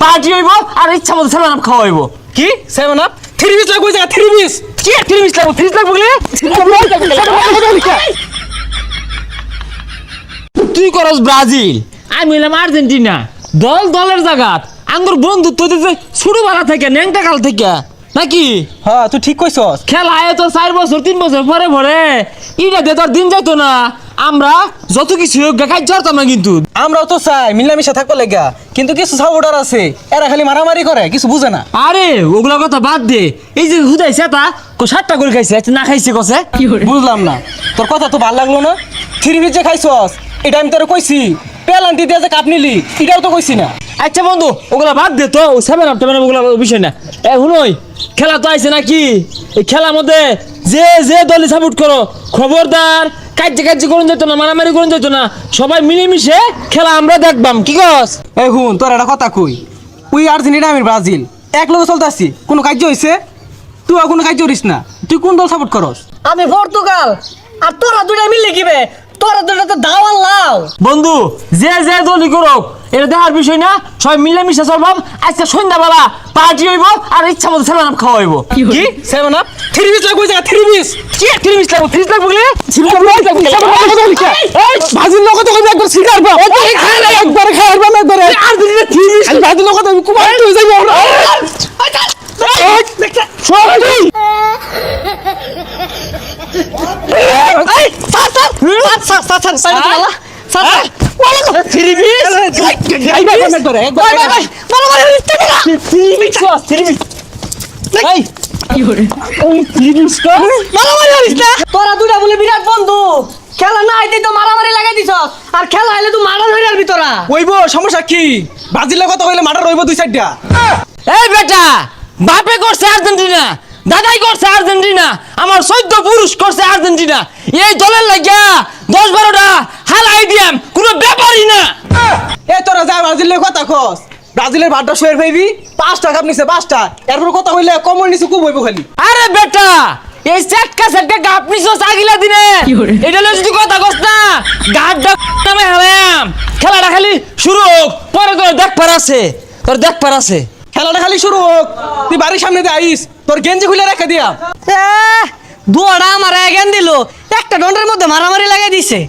Party হইব আর ইচ্ছা মতো সেভেন আপ খাওয়া হইব। কি 7 আপ 3 পিস লাগবে জায়গা 3 পিস কি 3 পিস লাগবে? 3 লাগবে বলে তুই করস ব্রাজিল, আমি হইলাম আর্জেন্টিনা। দল দলের জায়গাত আঙ্গুর বন্ধুত্ব দিতে শুরু বেলা থেকে ন্যাংটা কাল থেকে নাকি? হ্যাঁ তুই ঠিক কইছস। খেলা আয় তো 4 বছর 3 বছর পরে পরে ইটা দিয়ে তোর দিন যাইতো না। আমরা যত কিছু কাজ করতাম না কিন্তু। আমরাও তো চাই মিলামিশা থাকবো লেগা, কিন্তু কিছু সাপোর্টার আছে এরা খালি মারামারি করে, কিছু বুঝে না। আরে ওগুলা কথা বাদ দে, এই যে হুদাইছে তা 7টা করে খাইছে, আচ্ছা না খাইছে কসে বুঝলাম না, তোর কথা তো ভালো লাগলো না। 3 পিস যে খাইছস এটা আমি তোরে কইছি, পেলান্টি দিয়ে যে কাপ নিলি এটাও তো কইছি না। আচ্ছা বন্ধু ওগুলা বাদ দে তো, 7 আপ মানে ওগুলা বিষয় না। এ হুনই খেলা তো আইছে নাকি? এই খেলার মধ্যে যে যে দলে সাপোর্ট করো খবরদার কাজ করুন যেত না, মারামারি করুন যেত না, সবাই মিলেমিশে খেলা আমরা দেখবাম, কি কস? এই হুন তোর একটা কথা কই, তুই আর্জেন্টিনা আমি ব্রাজিল এক লগে চলতে আসছি, কোনো কার্য হয়েছে? তুই কোনো কার্য করিস না, তুই কোন দল সাপোর্ট করস? আমি পর্তুগাল। আর তোরা দুইটা মিললে কিবে? তোরা দুইটা তো দাওয়াল লাও। বন্ধু যে যে দলই করুক এটা দেখার বিষয় না, সবাই মিলেমিশে চলবাম। আজকে সন্ধ্যাবেলা পার্টি হইব আর ইচ্ছা মতো সেভেন আপ খাওয়া হইব। কি 7 আপ 3 পিস লাগবে জায়গা 3 পিস কি 3 পিস লাগবে? 3 লাগবে বলে ভাজির লোক তো কইবে একবার সিগার বা একবার খাইবা না একবার আর দিদি 3 পিস ভাজির লোক তো কুমার হয়ে যাইবো আমরা। তোরা দুইটা বলে বিরাট বন্ধু, খেলা না আইতে তো মারামারি লাগাই দিছ, আর খেলা আইলে তুই মারা ধরে আরবি তোরা। ওইবো সমস্যা কি? ব্রাজিল কথা কইলে মাঠে রইব 2-4টা। এই বেটা, বাপে করছে আর্জেন্টিনা, দাদাই করছে আর্জেন্টিনা, আমার 14 পুরুষ করছে আর্জেন্টিনা। এই দলের লাগিয়া 10-12টা হালাই দিয়াম, কোনো ব্যাপারই না। এ তোরা যা ব্রাজিলের কথা কস, ব্রাজিলের ভাতটা শোয়ের পাইবি 5টা কাপ নিছে 5টা, এরপর কথা কইলে কমন নিছে খুব হইব খালি। আরে বেটা এই সেটকা গাপ নিছো আগিলা দিনে, এটা লই যদি কথা কস না গাড্ডা নামে হারাম। খেলাটা খালি শুরু হোক, পরে তোর দেখবার আছে, খেলাটা খালি শুরু হোক, তুই বাড়ির সামনে দিয়ে আইস, তোর গেঞ্জি খুলে রেখে দিয়া। দুয়াটা আমার এগেন দিল, একটা দণ্ডের মধ্যে মারামারি লাগাই দিছে।